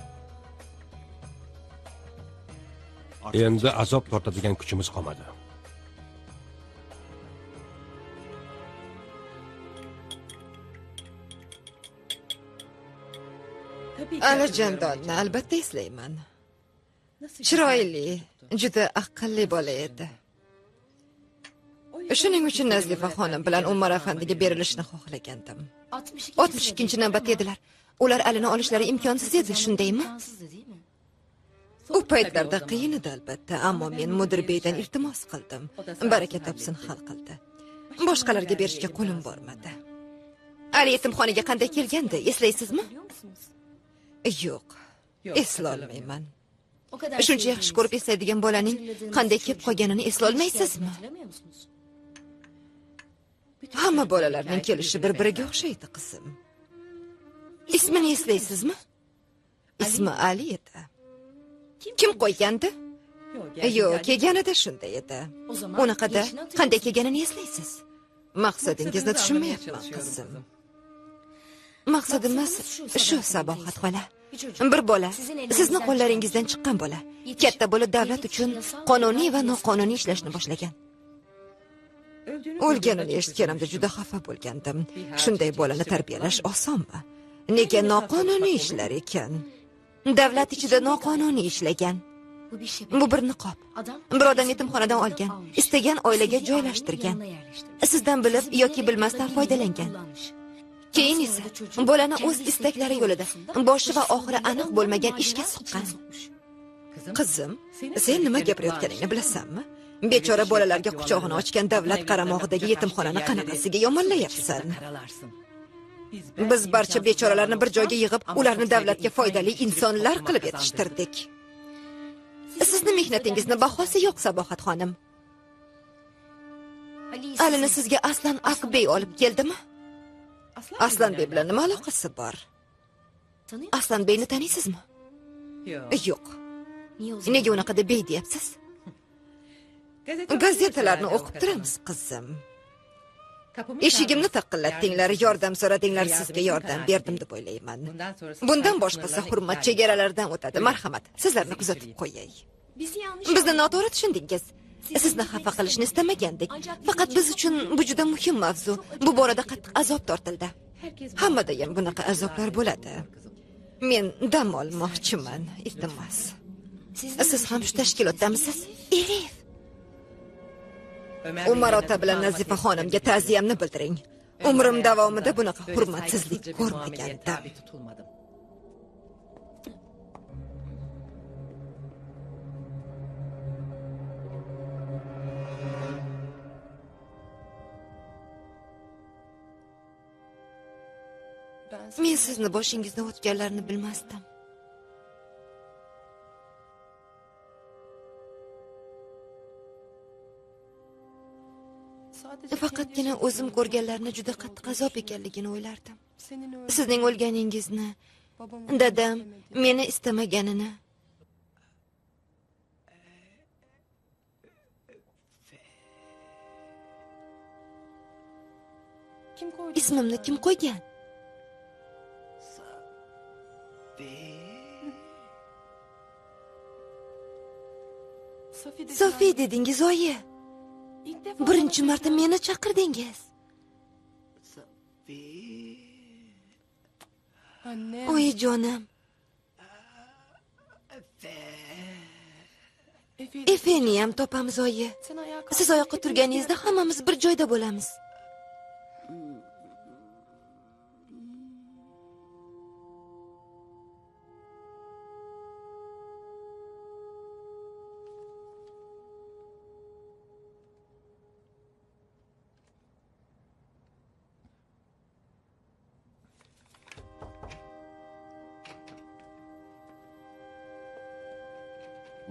Endi azob tortadigan kuchimiz qolmadi. Alijandonni albatta eslayman. Chiroyli, juda aqlli bola edi. Shuning uchun Nazifa xonim bilan Umar afandiga berilishni xohlagandim. 62-navbatda edilar. Ular alini olishlari imkonsiz edi, shundaymi? U paytlarda qiyin edi albatta, ammo men mudir beydan iltimos qildim. Baraka topsin, hal qildi. Boshqalarga berishga qo'lim bormadi. Ali yetimxonaga qanday kelgandi, eslaysizmi? Yo'q, eslolmayman. Shuncha yaxshi ko'rib eslaydigan bolaning qanday kelib qolganini eslolmaysizmi? Hamma bolalarning kelishi bir-biriga o'xshaydi, qizim. Ismini eslaysizmi? Ismi Ali edi. Kim qo'ygandi? Yo'q, kelganida shunday edi. Unaqada qanday kelganini eslaysiz? Maqsadingizni tushunmayapman, qizim. Maqsadimiz shu, Sabohat xola. Bir bola, sizni qo'llaringizdan chiqqan bola, katta bo'lib davlat uchun qonuniy va noqonuniy ishlashni boshlagan. O'lganini eshitganimda juda xafa bo'lgandim. Shunday bolani tarbiyalash osonmi? Nega noqonuniy ishlar ekan? Davlat ichida noqonuniy ishlagan. Bu bir niqob. Bir odam yetimxonadan olgan, istagan oilaga joylashtirgan. Sizdan bilib yoki bilmasdan foydalangan. Keyin esa bolani o'z istaklari yo'lida, boshi va oxiri aniq bo'lmagan ishga suqqan. Qizim, sen nima gapirayotganingni bilasanmi? Bechora bolalarga quchog'ini ochgan davlat qaramog'idagi yetimxonani qanaqasiga yomonlayapsan? Biz barcha bechoralarni bir joyga yig'ib, ularni davlatga foydali insonlar qilib yetishtirdik. Sizni mehnatingizni bahosi yo'q, Sabohat xonim. Alini sizga Aslan Aqbey olib keldimi? Aslanbey bilan nima aloqasi bor? Aslanbeyni taniysizmi? Yo'q. Nega unaqa deb deyapsiz? Gazetalarni o'qib turamiz, qizim. Eshigimni taqillatdinglar, yordam so'radinglar, sizga yordam berdim deb o'ylayman. Bundan boshqasi hurmat chegaralaridan o'tadi. Marhamat, sizlarni kuzatib qo'yay. Bizni noto'g'ri tushundingiz. Sizni xafa qilishni istamagandik. Faqat biz uchun bu juda muhim mavzu. Bu borada qattiq azob tortildi. Hammada ham bunaqa azoblar bo'ladi. Men dam olmoqchiman, iltimos. Siz ham shu tashkilotdamisiz? Elif. Umar ota bilan Nazifa xonimga ta'ziyamni bildiring. Umrim davomida bunaqa hurmatsizlik ko'rmagandim. Men sizni boshingizdan o'tganlarni bilmasdim. Faqatgina o'zim ko'rganlarni juda qattiq azob ekanligini o'ylardim. Sizning o'lganingizni, dadam meni istamaganini. Ismimni kim qo'ygan? Sofi dedingiz, oyi. Birinchi marta meni chaqirdingiz. Oyijonim. Efeni ham topamiz, oyi. Siz oyoqqa turganingizda hammamiz bir joyda bo'lamiz.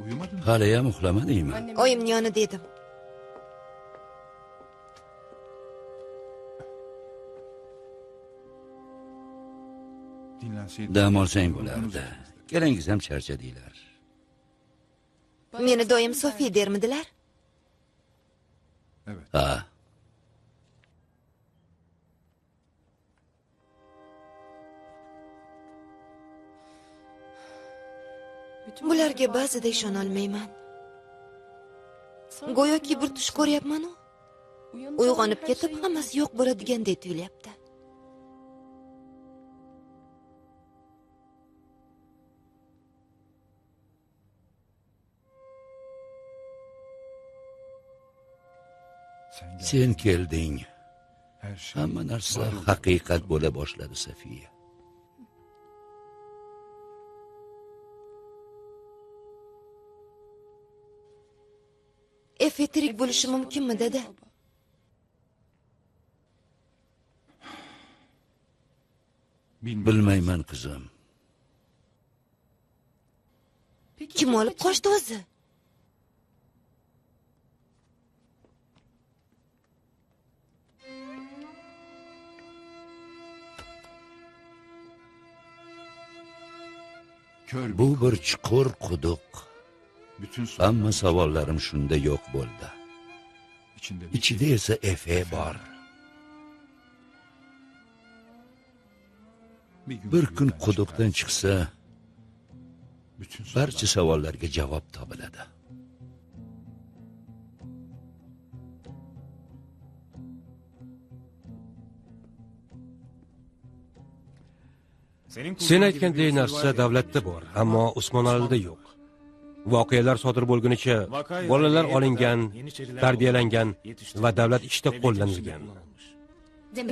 Uyumadın mı? Haliyam uxlamadingmi? Oyimning yonida edim. Dinlenseydin. Dam olsang bo'lardi. Kelingiz ham charchadinglar. Meni doim Sofi dermidilar? Evet. Ha, Bularga ba'zida ishona olmayman. Go'yoki bir tush ko'ryapman-u. Uyg'onib ketib, hammasi yo'q bo'ladigandek tuyulyapti. sen kelding. Her şey Hamma narsa haqiqat bo'la boshladi, Safiya. Efe tirik bo'lishi mumkinmi, dada? Bilmayman, qizim. Kim olib qochdi o'zi? kör Bu bir chuqur quduq. bütün Hamma savollarim shunda yo'q bo'ldi. içinde Ichida esa Efe bor. Bir kun quduqdan chiqsa, bütün barcha savollarga javob topiladi. Sen aytganday narsa davlatda bor, ammo Usmonalida yo'q. Voqealar sodir bo'lgunicha bolalar olingan, tarbiyalangan va davlat ichida qo'llanilgan.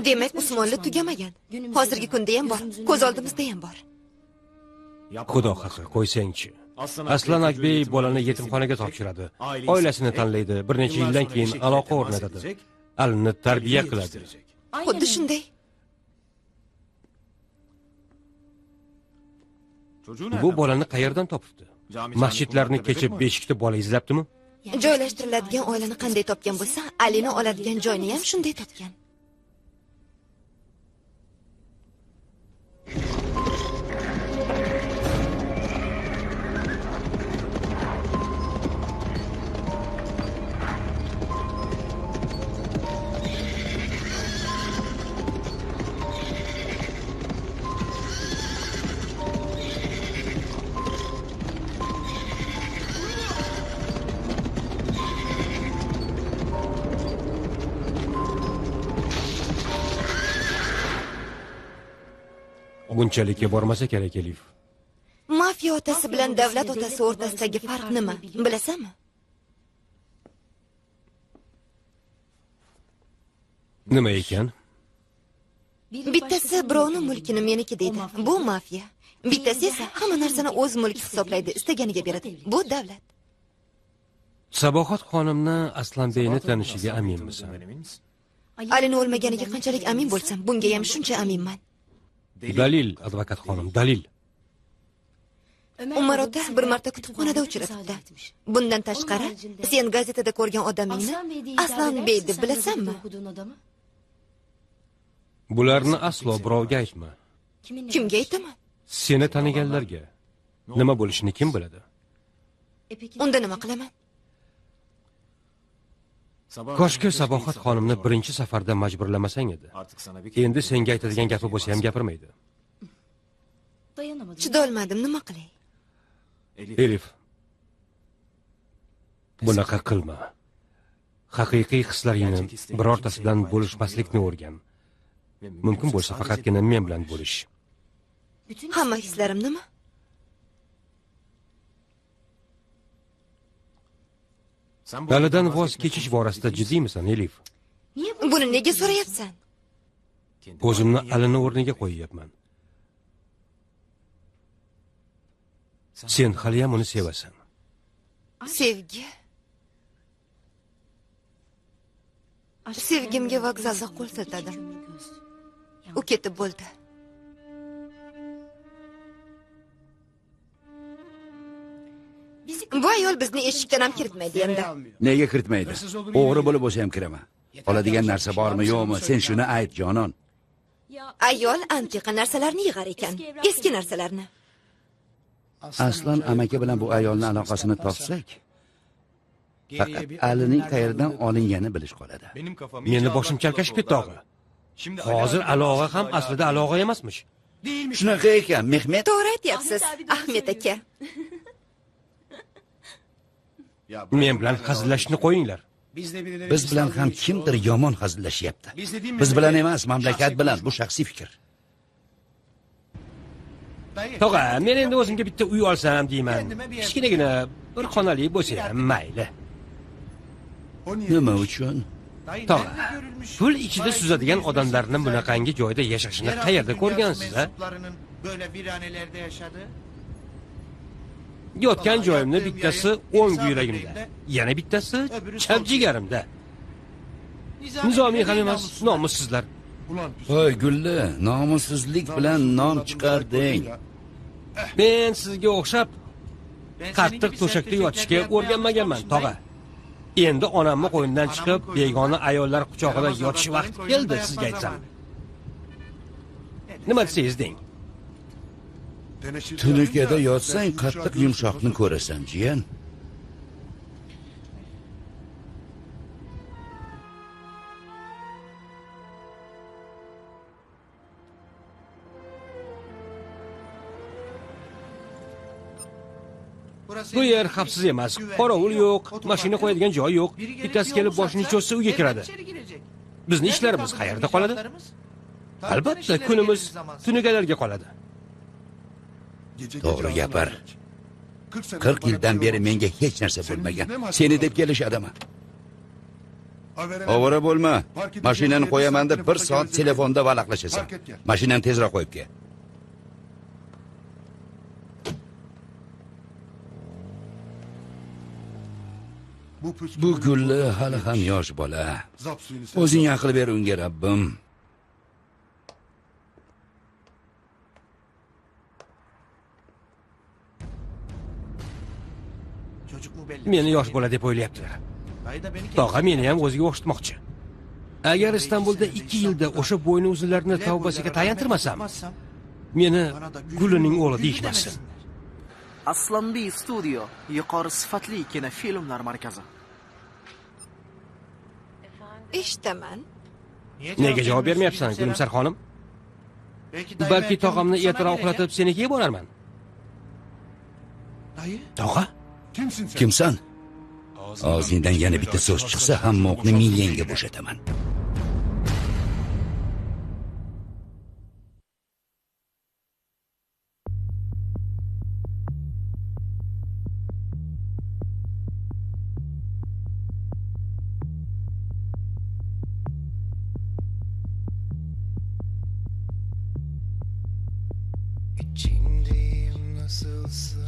Demak, Usmonli tugamagan. Hozirgi kunda ham bor, ko'z oldimizda ham bor. Xudo haqqi, qo'ysangchi. Aslan Akbey bolani yetimxonaga topshiradi. Oilasini tanlaydi, bir necha yildan keyin aloqa o'rnatadi. Alini tarbiya qiladi. Xuddi shunday. Bu bolani qayerdan topibdi? Masjidlarni kechib beshikda bola izlabdimi? Joylashtiriladigan oilani qanday topgan bo'lsa, Alini oladigan joyni ham shunday topgan. Bunchalikka bormasa kerak, Elif. Mafiya otasi bilan davlat otasi o'rtasidagi farq nima? Bilasanmi? Nima ekan? Bittasi birovning mulkini meniki deydi. Bu mafiya. Bittasi esa hamma narsani o'z mulki hisoblaydi, istaganiga beradi. Bu davlat. Sabohat xonimni Aslanbeyni tanishiga aminmisan? Alini o'lmaganiga qanchalik amin bo'lsam, bunga ham shuncha aminman. Dalil, advokat xonim, dalil. Umar ota bir marta kutubxonada uchratibdi. Bundan tashqari, sen gazetada ko'rgan odamingni Aslanbey deb bilasanmi? Bularni aslo birovga aytma. Kimga aytaman? Seni taniganlarga. Nima bo'lishini kim biladi? Unda nima qilaman? Koshki Sabohat xonimni birinchi safarda majburlamasang edi. Endi senga aytadigan gapi bo'lsa ham gapirmaydi. Chidolmadim, nima qilay? Elif, bunaqa qilma. Haqiqiy hislaringni birortasi bilan bo'lishmaslikni o'rgan. Mumkin bo'lsa faqatgina men bilan bo'lish. Hamma hislarim nima? Dalidan voz kechish borasida jiddiymisan, Elif? Buni nega so'rayapsan? O'zimni Alini o'rniga qo'yyapman. Sen hali ham uni sevasan. Sevgi. Sevgimga vokzalda qo'l siltadim. U ketib bo'ldi. Bu ayol bizni eshikdan ham kiritmaydi endi. Nega kiritmaydi? O'g'ri bo'lib bo'lsa ham kiraman. Oladigan narsa bormi, yo'qmi? Sen shuni ayt, jonon. Ayol antiqa narsalarni yig'ar ekan, eski narsalarni. Aslan amaki bilan bu ayolning aloqasini topsak, faqat Alining qayerdan olingani bilish qoladi. Meni boshim chalkashib ketdi, og'a. Hozir aloqa ham aslida aloqa emasmish. Shunaqa ekan, Mehmet. To'g'ri aytyapsiz, Ahmet aka. Men bilan hazillashni qo'yinglar. Biz bilan ham kimdir yomon hazillashyapti. Biz bilan emas, mamlakat bilan. Bu shaxsiy fikr. Tog'a, men endi o'zimga bitta uy olsam deyman. Kichkinagina bir xonali bo'lsa ham mayli. Nima uchun? Tog'a, pul ichida suzadigan odamlarning bunaqangi joyda yashashini qayerda ko'rgansiz, ha? Böyle viranelerde yaşadı. Yotgan joyimni bittasi o'ng yuragimda, yana bittasi chap jigarimda. Nizomiy ham emas, nomussizlar. Voy Gulli, nomussizlik bilan nom chiqarding. Men sizga o'xshab qattiq to'shakda yotishga o'rganmaganman, tog'a. Endi onamni qo'ynidan chiqib, begona ayollar quchog'ida yotish vaqti keldi, sizga aytsam. Nima desangiz deng? Tunikada yotsang qattiq yumshoqni ko'rasan, jiyan. Bu yer xavfsiz emas. Qorovul yo'q, mashina qo'yadigan joy yo'q. Bittasi kelib boshini cho'zsa uyga kiradi. Bizning ishlarimiz qayerda qoladi? Albatta, kunimiz tunikalarga qoladi. To'g'ri gapir. 40 yildan beri menga hech narsa bo'lmagan. Seni deb kelishadimi? Ovora bo'lma. Mashinani qo'yaman deb 1 soat telefonda valaqlashasan. Mashinani tezroq qo'yib kel. Bu Gulli hali ham yosh bola. O'zing aql ber unga, Rabbim. Meni yosh bola deb o'ylayaptilar. Tog'a meni ham o'ziga o'xshatmoqchi. Agar Istanbulda 2 yilda o'sha bo'yni uzunlarni tavbasiga tayantirmasam, meni Gullining o'g'li deyishmasin. Aslanbey Studio yuqori sifatli kinofilmlar markazi. Eshitaman. Nega javob bermayapsan, Gulumsar xonim? Balki tog'amni ertaroq uxlatib senikiga borarman. Tog'a? Kimsan? Og'zingdan yana bitta so'z chiqsa, hamma o'qni miyangga bo'shataman. İçindeyim nasılsa